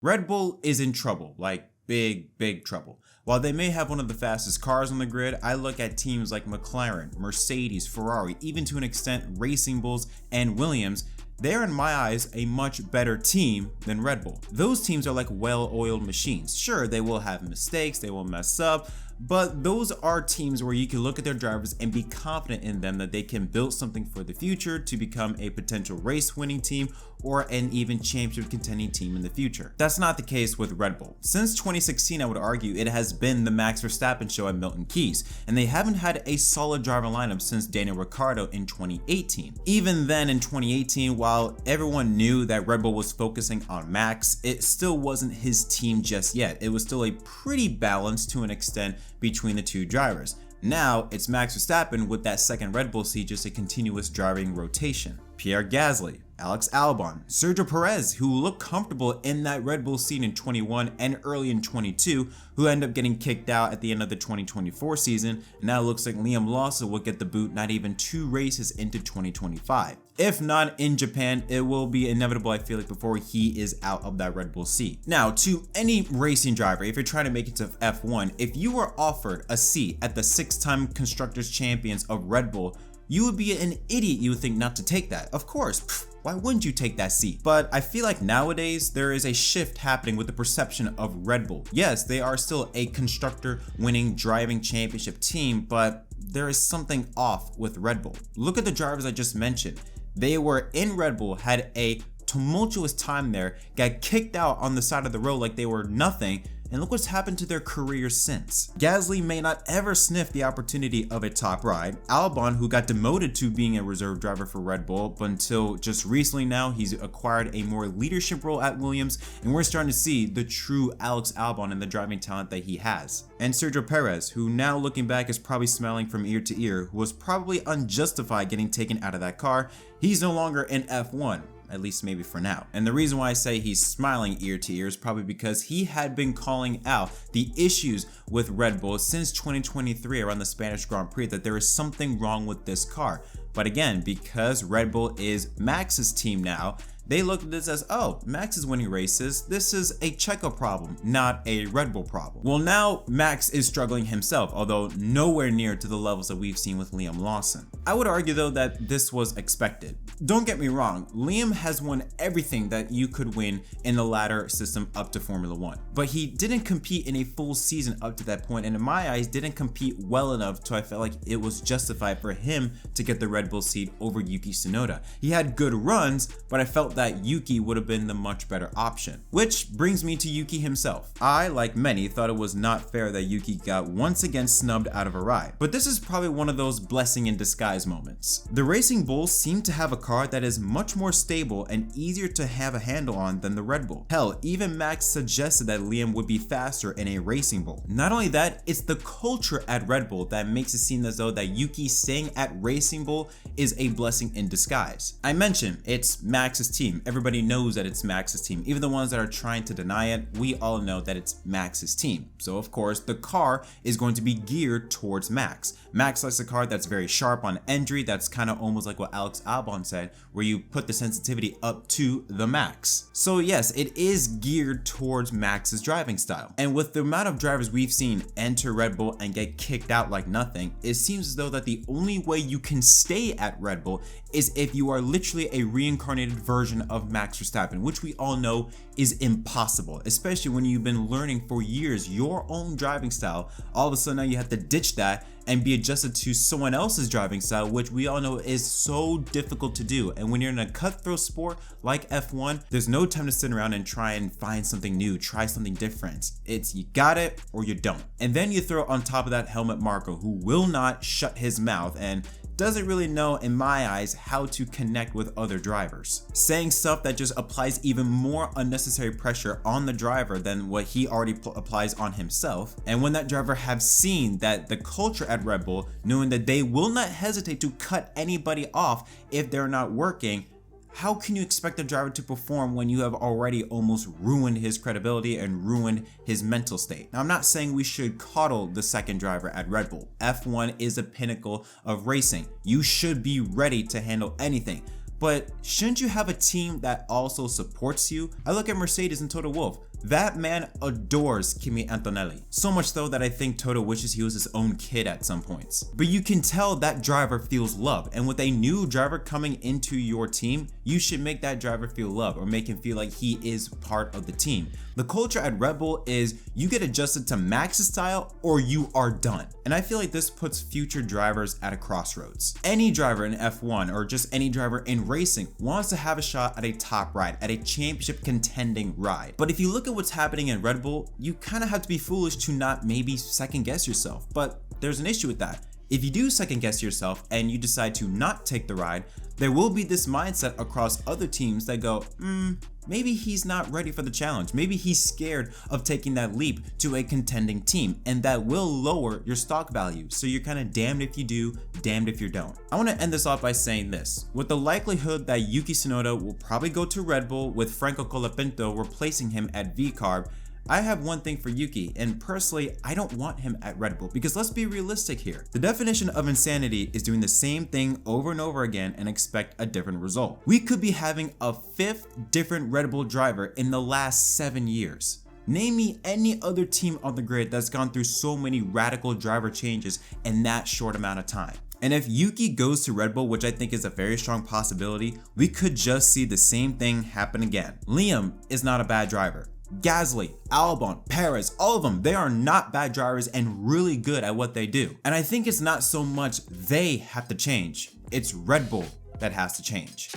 Red Bull is in trouble, like big trouble. While they may have one of the fastest cars on the grid, I look at teams like McLaren, Mercedes, Ferrari, even to an extent Racing Bulls and Williams. They're, in my eyes, a much better team than Red Bull. Those teams are like well-oiled machines. Sure, they will have mistakes, they will mess up, but those are teams where you can look at their drivers and be confident in them that they can build something for the future to become a potential race winning team or an even championship contending team in the future. That's not the case with Red Bull. Since 2016, I would argue it has been the Max Verstappen show at Milton Keynes, and they haven't had a solid driver lineup since Daniel Ricciardo in 2018. Even then in 2018, while everyone knew that Red Bull was focusing on Max, it still wasn't his team just yet. It was still a pretty balanced to an extent between the two drivers. Now it's Max Verstappen with that second Red Bull seat, just a continuous driving rotation. Pierre Gasly, Alex Albon, Sergio Perez, who looked comfortable in that Red Bull seat in 21 and early in 22, who ended up getting kicked out at the end of the 2024 season. And now it looks like Liam Lawson will get the boot not even 2 races into 2025. If not in Japan, it will be inevitable, I feel like, before he is out of that Red Bull seat. Now, to any racing driver, if you're trying to make it to F1, if you were offered a seat at the 6-time Constructors Champions of Red Bull, you would be an idiot, you would think, not to take that. Of course, why wouldn't you take that seat? But I feel like nowadays there is a shift happening with the perception of Red Bull. Yes, they are still a constructor winning driving championship team, but there is something off with Red Bull. Look at the drivers I just mentioned. They were in Red Bull, had a tumultuous time there, got kicked out on the side of the road like they were nothing, and look what's happened to their careers since. Gasly may not ever sniff the opportunity of a top ride. Albon, who got demoted to being a reserve driver for Red Bull, but until just recently now, he's acquired a more leadership role at Williams, and we're starting to see the true Alex Albon and the driving talent that he has. And Sergio Perez, who now looking back is probably smiling from ear to ear, who was probably unjustified getting taken out of that car. He's no longer in F1. At least maybe for now. And the reason why I say he's smiling ear to ear is probably because he had been calling out the issues with Red Bull since 2023 around the Spanish Grand Prix, that there is something wrong with this car. But again, because Red Bull is Max's team now, they look at this as, oh, Max is winning races. This is a Checo problem, not a Red Bull problem. Well, now Max is struggling himself, although nowhere near to the levels that we've seen with Liam Lawson. I would argue though that this was expected. Don't get me wrong, Liam has won everything that you could win in the ladder system up to Formula 1. But he didn't compete in a full season up to that point, and in my eyes didn't compete well enough to I felt like it was justified for him to get the Red Bull seat over Yuki Tsunoda. He had good runs, but I felt that Yuki would have been the much better option. Which brings me to Yuki himself. I, like many, thought it was not fair that Yuki got once again snubbed out of a ride. But this is probably one of those blessing in disguise moments. The Racing Bulls seem to have a car that is much more stable and easier to have a handle on than the Red Bull. Hell, even Max suggested that Liam would be faster in a Racing Bull. Not only that, it's the culture at Red Bull that makes it seem as though that Yuki staying at Racing Bull is a blessing in disguise. I mentioned it's Max's team. Everybody knows that it's Max's team. Even the ones that are trying to deny it, we all know that it's Max's team. So of course, the car is going to be geared towards Max. Max likes a car that's very sharp on entry, that's kind of almost like what Alex Albon said, where you put the sensitivity up to the max. So yes, it is geared towards Max's driving style. And with the amount of drivers we've seen enter Red Bull and get kicked out like nothing, it seems as though that the only way you can stay at Red Bull is if you are literally a reincarnated version of Max Verstappen, which we all know is impossible, especially when you've been learning for years your own driving style. All of a sudden now you have to ditch that and be adjusted to someone else's driving style, which we all know is so difficult to do. And when you're in a cutthroat sport like F1, there's no time to sit around and try and find something new, try something different. It's you got it or you don't. And then you throw on top of that Helmut Marko, who will not shut his mouth and doesn't really know, in my eyes, how to connect with other drivers. Saying stuff that just applies even more unnecessary pressure on the driver than what he already applies on himself. And when that driver have seen that the culture at Red Bull, knowing that they will not hesitate to cut anybody off if they're not working, how can you expect the driver to perform when you have already almost ruined his credibility and ruined his mental state? Now, I'm not saying we should coddle the second driver at Red Bull. F1 is the pinnacle of racing. You should be ready to handle anything. But shouldn't you have a team that also supports you? I look at Mercedes and Toto Wolff. That man adores Kimi Antonelli. So much so that I think Toto wishes he was his own kid at some points. But you can tell that driver feels love, and with a new driver coming into your team, you should make that driver feel love or make him feel like he is part of the team. The culture at Red Bull is you get adjusted to Max's style or you are done. And I feel like this puts future drivers at a crossroads. Any driver in F1 or just any driver in racing wants to have a shot at a top ride, at a championship contending ride. But if you look at what's happening in Red Bull, you kind of have to be foolish to not maybe second guess yourself. But there's an issue with that. If you do second guess yourself and you decide to not take the ride, there will be this mindset across other teams that go, maybe he's not ready for the challenge. Maybe he's scared of taking that leap to a contending team, and that will lower your stock value. So you're kind of damned if you do, damned if you don't. I want to end this off by saying this. With the likelihood that Yuki Tsunoda will probably go to Red Bull with Franco Colapinto replacing him at VCarb, I have one thing for Yuki, and personally, I don't want him at Red Bull because let's be realistic here. The definition of insanity is doing the same thing over and over again and expect a different result. We could be having a 5th different Red Bull driver in the last 7 years. Name me any other team on the grid that's gone through so many radical driver changes in that short amount of time. And if Yuki goes to Red Bull, which I think is a very strong possibility, we could just see the same thing happen again. Liam is not a bad driver. Gasly, Albon, Perez, all of them, they are not bad drivers and really good at what they do. And I think it's not so much they have to change, it's Red Bull that has to change.